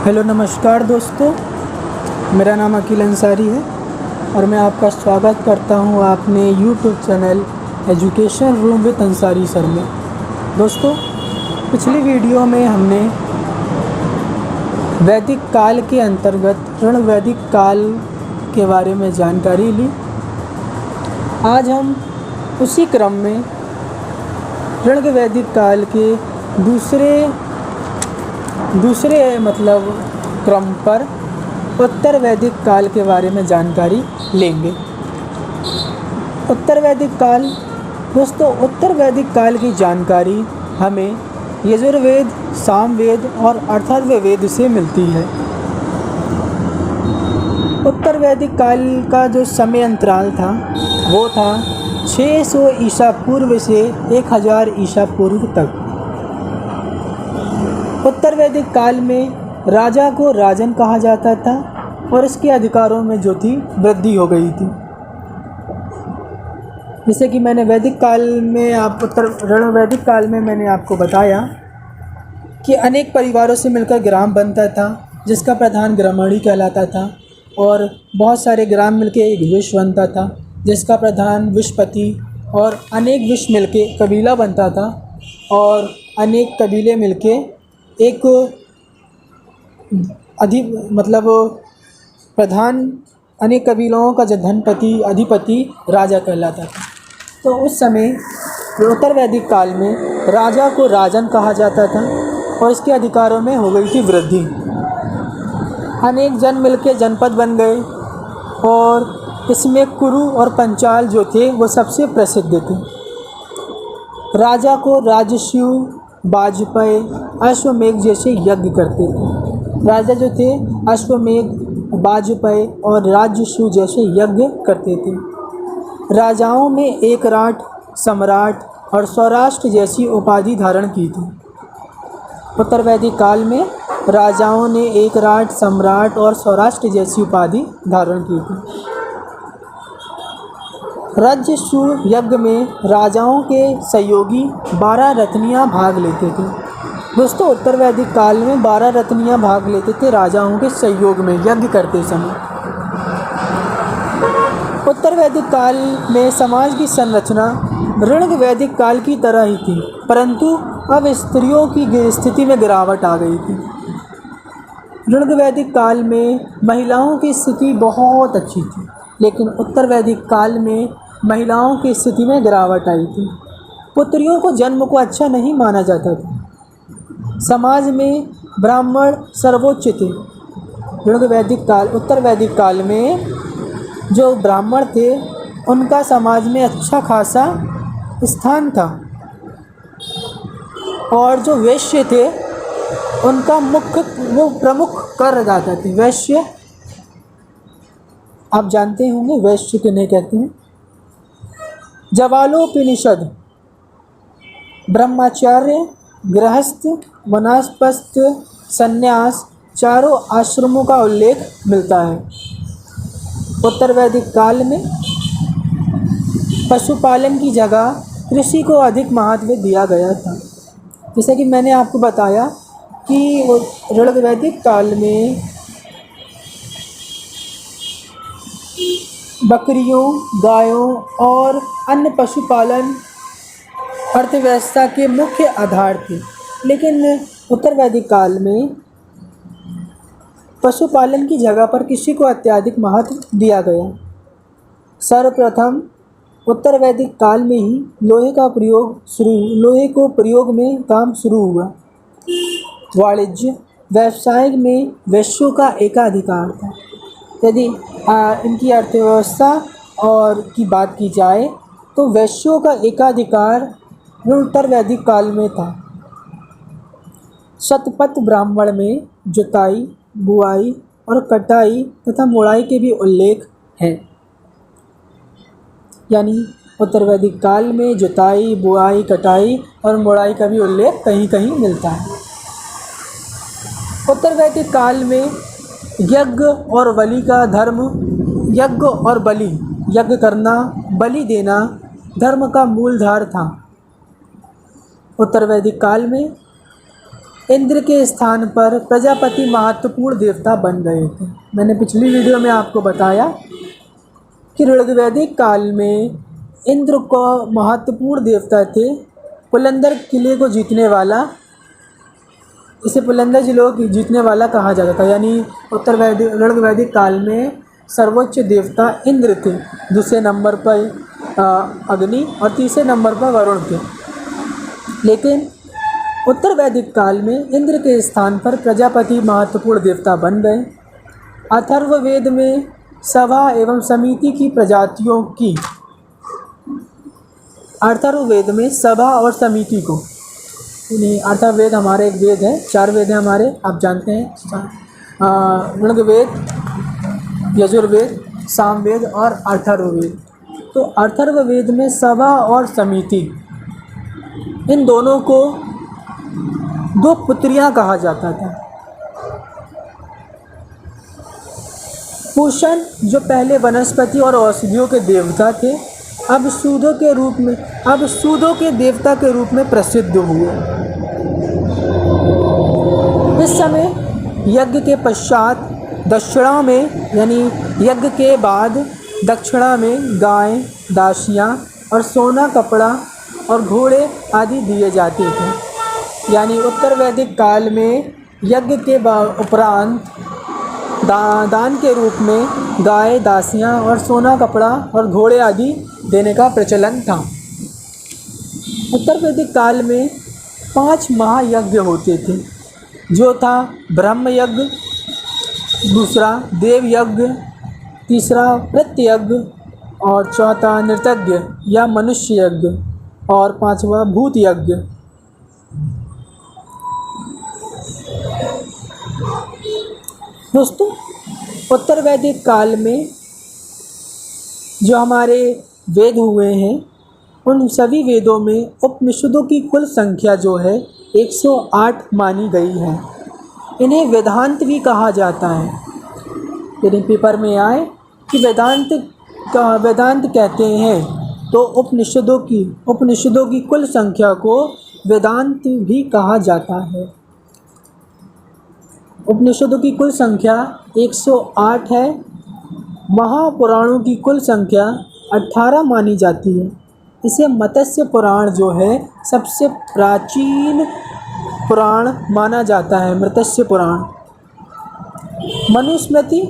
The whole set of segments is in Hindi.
हेलो नमस्कार दोस्तों, मेरा नाम अकील अंसारी है और मैं आपका स्वागत करता हूं अपने YouTube channel education room with Ansari sir में। दोस्तों, पिछली वीडियो में हमने वैदिक काल के अंतर्गत ऋण वैदिक काल के बारे में जानकारी ली। आज हम उसी क्रम में ऋण वैदिक काल के दूसरे क्रम पर उत्तर वैदिक काल के बारे में जानकारी लेंगे। उत्तर वैदिक काल दोस्तों, उत्तर वैदिक काल की जानकारी हमें यजुर्वेद, सामवेद और अथर्ववेद से मिलती है। उत्तर वैदिक काल का जो समय अंतराल था वो था 600 ईसा पूर्व से 1000 ईसा पूर्व तक। उत्तर वैदिक काल में राजा को राजन कहा जाता था और इसके अधिकारों में जो थी वृद्धि हो गई थी। जैसे कि मैंने वैदिक काल में ऋण वैदिक काल में मैंने आपको बताया कि अनेक परिवारों से मिलकर ग्राम बनता था, जिसका प्रधान ग्रामणी कहलाता था, और बहुत सारे ग्राम मिलकर एक विश्व बनता था, जिसका प्रधान विश्वपति, और अनेक विश्व मिलकर कबीला बनता था, और अनेक कबीले मिलके एक प्रधान, अनेक कबीलों का जो धनपति, अधिपति राजा कहलाता था। तो उस समय उत्तर वैदिक काल में राजा को राजन कहा जाता था और इसके अधिकारों में हो गई थी वृद्धि। अनेक जन मिलके जनपद बन गए और इसमें कुरु और पंचाल जो थे वो सबसे प्रसिद्ध थे। राजा को राजस्यु, वाजपेय, अश्वमेघ जैसे यज्ञ करते थे। राजा जो थे अश्वमेघ, वाजपेय और राजस्यु जैसे यज्ञ करते थे। राजाओं में एकराट, सम्राट और सौराष्ट्र जैसी उपाधि धारण की थी। उत्तर वैदिक काल में राजाओं ने एकराट, सम्राट और सौराष्ट्र जैसी उपाधि धारण की थी। राजस्यु यज्ञ में राजाओं के सहयोगी 12 रत्नियाँ भाग लेते थे। दोस्तों, उत्तर वैदिक काल में 12 रत्नियाँ भाग लेते थे राजाओं के सहयोग में यज्ञ करते समय। उत्तर वैदिक काल में समाज की संरचना ऋण वैदिक काल की तरह ही थी, परंतु अब स्त्रियों की स्थिति में गिरावट आ गई थी। ऋण वैदिक काल में महिलाओं की स्थिति बहुत अच्छी थी, लेकिन उत्तर वैदिक काल में महिलाओं की स्थिति में गिरावट आई थी। पुत्रियों को जन्म को अच्छा नहीं माना जाता था। समाज में ब्राह्मण सर्वोच्च थे। उत्तर वैदिक काल में जो ब्राह्मण थे उनका समाज में अच्छा खासा स्थान था, और जो वैश्य थे उनका प्रमुख कर जाते थे। वैश्य, आप जानते होंगे वैश्य किन्हें कहते हैं। जवालोपनिषद ब्रह्मचर्य, गृहस्थ, वानप्रस्थ, संन्यास चारों आश्रमों का उल्लेख मिलता है। उत्तर वैदिक काल में पशुपालन की जगह कृषि को अधिक महत्व दिया गया था। जैसे कि मैंने आपको बताया कि ऋण वैदिक काल में बकरियों, गायों और अन्य पशुपालन अर्थव्यवस्था के मुख्य आधार थे, लेकिन उत्तर वैदिक काल में पशुपालन की जगह पर कृषि को अत्यधिक महत्व दिया गया। सर्वप्रथम उत्तर वैदिक काल में ही लोहे को प्रयोग में काम शुरू हुआ। वाणिज्य व्यवसाय में वैश्यों का एकाधिकार था। यदि इनकी अर्थव्यवस्था और की बात की जाए तो वैश्यों का एकाधिकार उत्तर वैदिक काल में था। शतपथ ब्राह्मण में जुताई, बुआई और कटाई तथा मोड़ाई के भी उल्लेख हैं। यानी उत्तर वैदिक काल में जुताई, बुआई, कटाई और मोड़ाई का भी उल्लेख कहीं कहीं मिलता है। उत्तर वैदिक काल में यज्ञ और बलि का धर्म, यज्ञ और बलि, यज्ञ करना, बलि देना धर्म का मूलधार था। उत्तर वैदिक काल में इंद्र के स्थान पर प्रजापति महत्वपूर्ण देवता बन गए थे। मैंने पिछली वीडियो में आपको बताया कि ऋग्वैदिक काल में इंद्र को महत्वपूर्ण देवता थे। पुलंदर किले को जीतने वाला, इसे पुलंदर जिलों को जीतने वाला कहा जाता था। यानी ऋग्वैदिक काल में सर्वोच्च देवता इंद्र थे, दूसरे नंबर पर अग्नि और तीसरे नंबर पर वरुण थे। लेकिन उत्तर वैदिक काल में इंद्र के स्थान पर प्रजापति महत्वपूर्ण देवता बन गए। अथर्ववेद में सभा एवं समिति की प्रजातियों की, अथर्ववेद में सभा और समिति को, अथर्ववेद हमारे एक वेद है, 4 वेद हैं हमारे, आप जानते हैं, ऋग्वेद, यजुर्वेद, सामवेद और अथर्ववेद। तो अथर्ववेद में सभा और समिति, इन दोनों को 2 पुत्रियां कहा जाता था। पूषण जो पहले वनस्पति और औषधियों के देवता थे, अब सूदों के देवता के रूप में प्रसिद्ध हुए। इस समय यज्ञ के पश्चात दक्षिणा में, यानी यज्ञ के बाद दक्षिणा में गाय, दासियाँ और सोना, कपड़ा और घोड़े आदि दिए जाते थे। यानी उत्तर वैदिक काल में यज्ञ के उपरांत दान के रूप में गाय, दासियाँ और सोना, कपड़ा और घोड़े आदि देने का प्रचलन था। उत्तर वैदिक काल में 5 महायज्ञ होते थे, जो था ब्रह्म यज्ञ, दूसरा देव यज्ञ, तीसरा प्रत्य यज्ञ और चौथा नृतज्ञ या मनुष्य यज्ञ और 5वां भूत यज्ञ। दोस्तों, उत्तर वैदिक काल में जो हमारे वेद हुए हैं, उन सभी वेदों में उपनिषदों की कुल संख्या जो है 108 मानी गई है। इन्हें वेदांत भी कहा जाता है। यदि पेपर में आए कि वेदांत कहते हैं, तो उपनिषदों की कुल संख्या को वेदांत भी कहा जाता है। उपनिषदों की कुल संख्या 108 है। महापुराणों की कुल संख्या 18 मानी जाती है। इसे मत्स्य पुराण जो है सबसे प्राचीन पुराण माना जाता है, मत्स्य पुराण। मनुस्मृति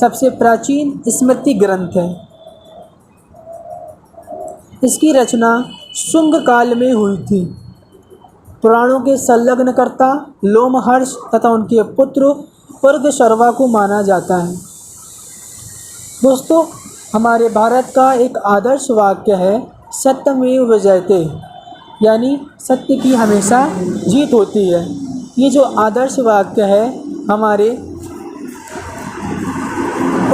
सबसे प्राचीन स्मृति ग्रंथ है। इसकी रचना शुंग काल में हुई थी। पुराणों के संलग्नकर्ता लोमहर्ष तथा उनके पुत्र पुरंदरशर्वा को माना जाता है। दोस्तों, हमारे भारत का एक आदर्श वाक्य है, सत्यमेव जयते, यानी सत्य की हमेशा जीत होती है। ये जो आदर्श वाक्य है हमारे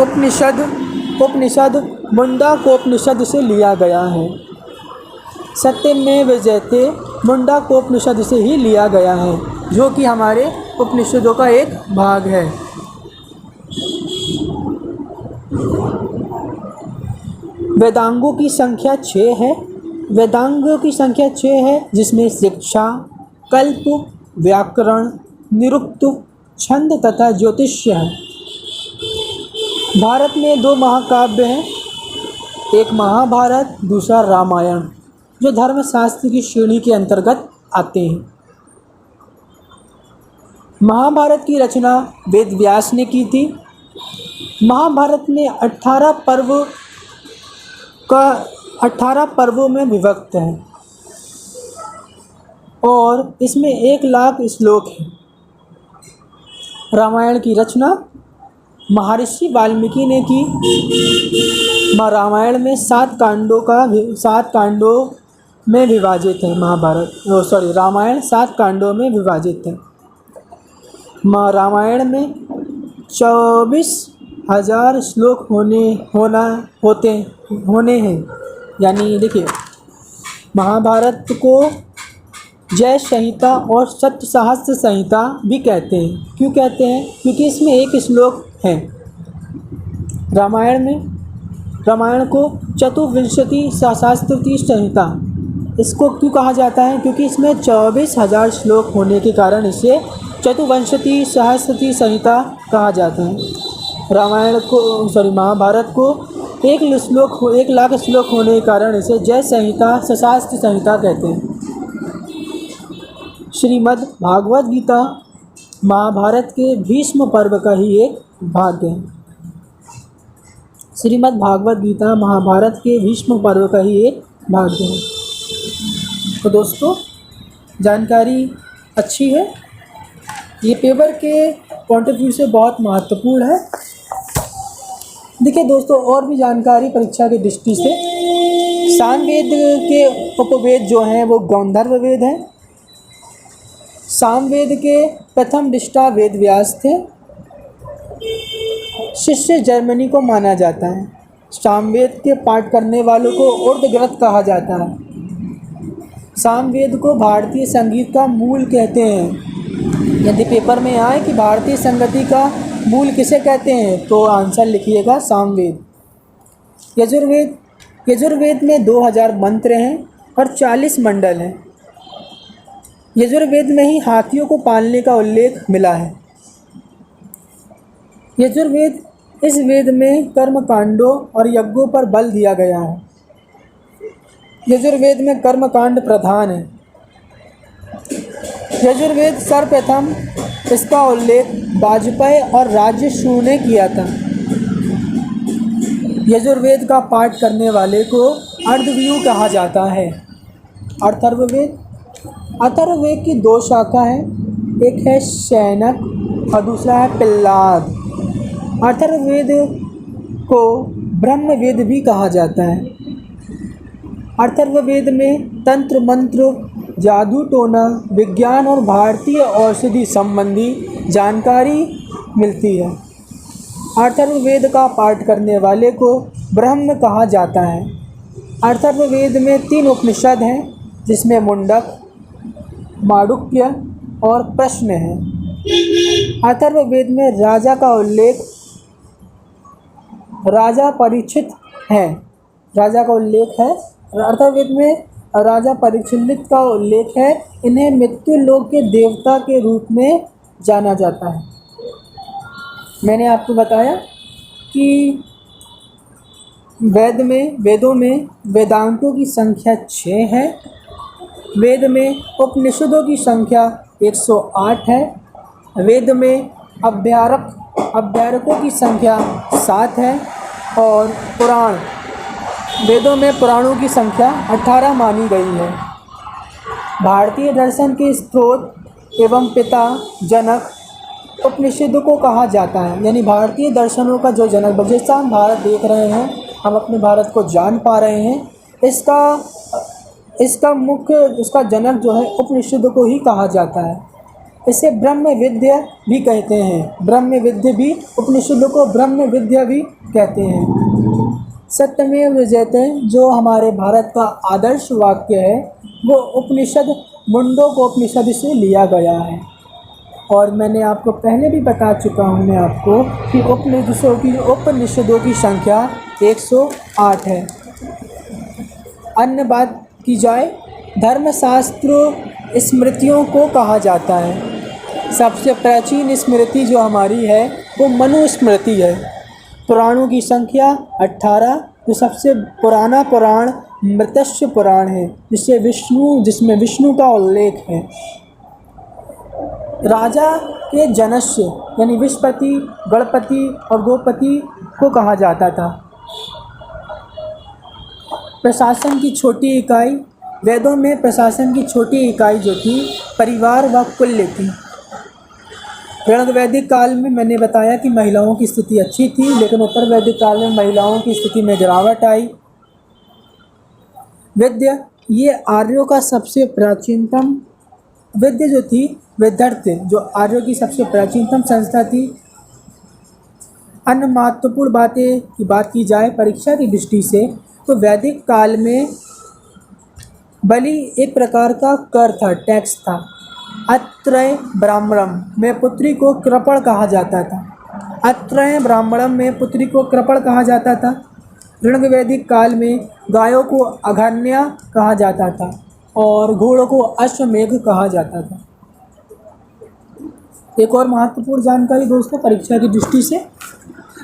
उपनिषद मुंडकोपनिषद से लिया गया है। सत्यमेव जयते मुंडकोपनिषद से ही लिया गया है, जो कि हमारे उपनिषदों का एक भाग है। वेदांगों की संख्या 6 है। वेदांगों की संख्या 6 है, जिसमें शिक्षा, कल्प, व्याकरण, निरुक्त, छंद तथा ज्योतिष्य है। भारत में 2 महाकाव्य हैं, एक महाभारत, दूसरा रामायण, जो धर्मशास्त्र की श्रेणी के अंतर्गत आते हैं। महाभारत की रचना वेद व्यास ने की थी। महाभारत में 18 पर्वों में विभक्त है और इसमें 1 लाख श्लोक हैं। रामायण की रचना महर्षि वाल्मीकि ने की। रामायण में 7 कांडों में विभाजित है। रामायण 7 कांडों में विभाजित है। रामायण में 24,000 श्लोक होने हैं। यानी देखिए, महाभारत को जय संहिता और सत्य सहस्त्र संहिता भी कहते हैं। क्यों कहते हैं? क्योंकि इसमें 1 श्लोक है। रामायण को चतुर्विंशति सहस्रावती संहिता इसको क्यों कहा जाता है? क्योंकि इसमें 24,000 श्लोक होने के कारण इसे चतुवंशति सहस्रती संहिता कहा जाता है। रामायण को महाभारत को 1 लाख श्लोक होने के कारण इसे जय संहिता सशास्त्र संहिता कहते हैं। श्रीमद् भागवत गीता महाभारत के भीष्म पर्व का ही एक भाग है। श्रीमद् भागवत गीता महाभारत के भीष्म पर्व का ही एक भाग है। तो दोस्तों, जानकारी अच्छी है, ये पेपर के पॉइंट ऑफ व्यू से बहुत महत्वपूर्ण है। देखिए दोस्तों, और भी जानकारी परीक्षा की दृष्टि से, सामवेद के उपवेद जो हैं वो गंधर्व वेद हैं। सामवेद के प्रथम दृष्टा वेद व्यास थे। शिष्य जर्मनी को माना जाता है। सामवेद के पाठ करने वालों को उर्दग्रत कहा जाता है। सामवेद को भारतीय संगीत का मूल कहते हैं। यदि पेपर में आए कि भारतीय संगीत का मूल किसे कहते हैं तो आंसर लिखिएगा सामवेद। यजुर्वेद में 2000 मंत्र हैं और 40 मंडल हैं। यजुर्वेद में ही हाथियों को पालने का उल्लेख मिला है। इस वेद में कर्म कांडों और यज्ञों पर बल दिया गया है। यजुर्वेद में कर्म कांड प्रधान है। यजुर्वेद सर्वप्रथम इसका उल्लेख वाजपेयी और राजर्षियों ने किया था। यजुर्वेद का पाठ करने वाले को अर्धव्यू कहा जाता है। अथर्ववेद की 2 शाखा हैं, एक है शैनक और दूसरा है पिल्लाद। अथर्ववेद को ब्रह्मवेद भी कहा जाता है। अथर्ववेद में तंत्र मंत्र, जादू टोना, विज्ञान और भारतीय औषधि संबंधी जानकारी मिलती है। अथर्ववेद का पाठ करने वाले को ब्रह्म कहा जाता है। अथर्ववेद में 3 उपनिषद हैं, जिसमें मुंडक, मांडुक्य और प्रश्न है। अथर्ववेद में राजा का उल्लेख राजा परीक्षित है। अथर्ववेद में राजा परीक्षित का उल्लेख है। इन्हें मृत्यु लोक के देवता के रूप में जाना जाता है। मैंने आपको बताया कि वेदों में वेदांतों की संख्या 6 है। वेद में उपनिषदों की संख्या 108 है। वेद में अभ्यारकों की संख्या 7 है और वेदों में पुराणों की संख्या 18 मानी गई है। भारतीय दर्शन के स्रोत एवं पिता जनक उपनिषदों को कहा जाता है। यानी भारतीय दर्शनों का जो जनक, जैसा हम भारत देख रहे हैं, हम अपने भारत को जान पा रहे हैं, इसका जनक जो है उपनिषदों को ही कहा जाता है। इसे ब्रह्म विद्या भी कहते हैं। ब्रह्म विद्या भी, उपनिषदों को ब्रह्म विद्या भी कहते हैं। सत्यमेव जयते, जो हमारे भारत का आदर्श वाक्य है, वो उपनिषद मुंडकोपनिषद से लिया गया है। और मैंने आपको पहले भी बता चुका हूँ मैं आपको कि उपनिषदों की संख्या 108 है। अन्य बात की जाए, धर्मशास्त्रों स्मृतियों को कहा जाता है। सबसे प्राचीन स्मृति जो हमारी है वो मनुस्मृति है। पुराणों की संख्या 18, जो सबसे पुराना पुराण मृत्स्य पुराण है, जिसमें विष्णु का उल्लेख है। राजा के जनस्य यानी विषपति, गणपति और गोपति को कहा जाता था। प्रशासन की छोटी इकाई, वेदों में प्रशासन की छोटी इकाई जो थी परिवार व कुल्य थी। ऋण वैदिक काल में मैंने बताया कि महिलाओं की स्थिति अच्छी थी, लेकिन उत्तर वैदिक काल में महिलाओं की स्थिति में गिरावट आई। विद्या, ये आर्यों का सबसे प्राचीनतम विद्या जो थी, विद्यार्थी जो आर्यों की सबसे प्राचीनतम संस्था थी। अन्य महत्वपूर्ण बातें की बात की जाए परीक्षा की दृष्टि से, तो वैदिक काल में बलि एक प्रकार का कर था, टैक्स था। अत्रय ब्राह्मणम में पुत्री को कृपण कहा जाता था। अत्रय ब्राह्मणम में पुत्री को कृपण कहा जाता था। ऋण वैदिक काल में गायों को अघन्या कहा जाता था। और घोड़ों को अश्वमेघ कहा जाता था। एक और महत्वपूर्ण जानकारी दोस्तों परीक्षा की दृष्टि से,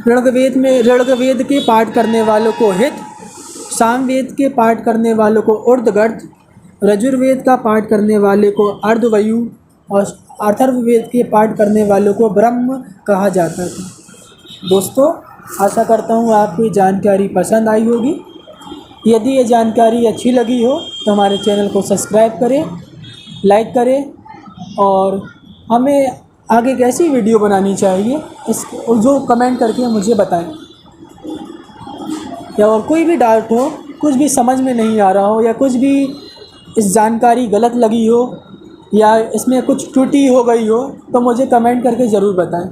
ऋग्वेद के पाठ करने वालों को हित, सामवेद के पाठ करने वालों को ऊर्ध्वगर्त, यजुर्वेद का पाठ करने वाले को अर्धवायु और अथर्ववेद के पाठ करने वालों को ब्रह्म कहा जाता था। दोस्तों आशा करता हूँ आपको ये जानकारी पसंद आई होगी। यदि ये जानकारी अच्छी लगी हो तो हमारे चैनल को सब्सक्राइब करें, लाइक करें और हमें आगे कैसी वीडियो बनानी चाहिए इस जो कमेंट करके मुझे बताएं। या और कोई भी डाउट हो, कुछ भी समझ में नहीं आ रहा हो या कुछ भी इस जानकारी गलत लगी हो या इसमें कुछ त्रुटि हो गई हो तो मुझे कमेंट करके ज़रूर बताएं।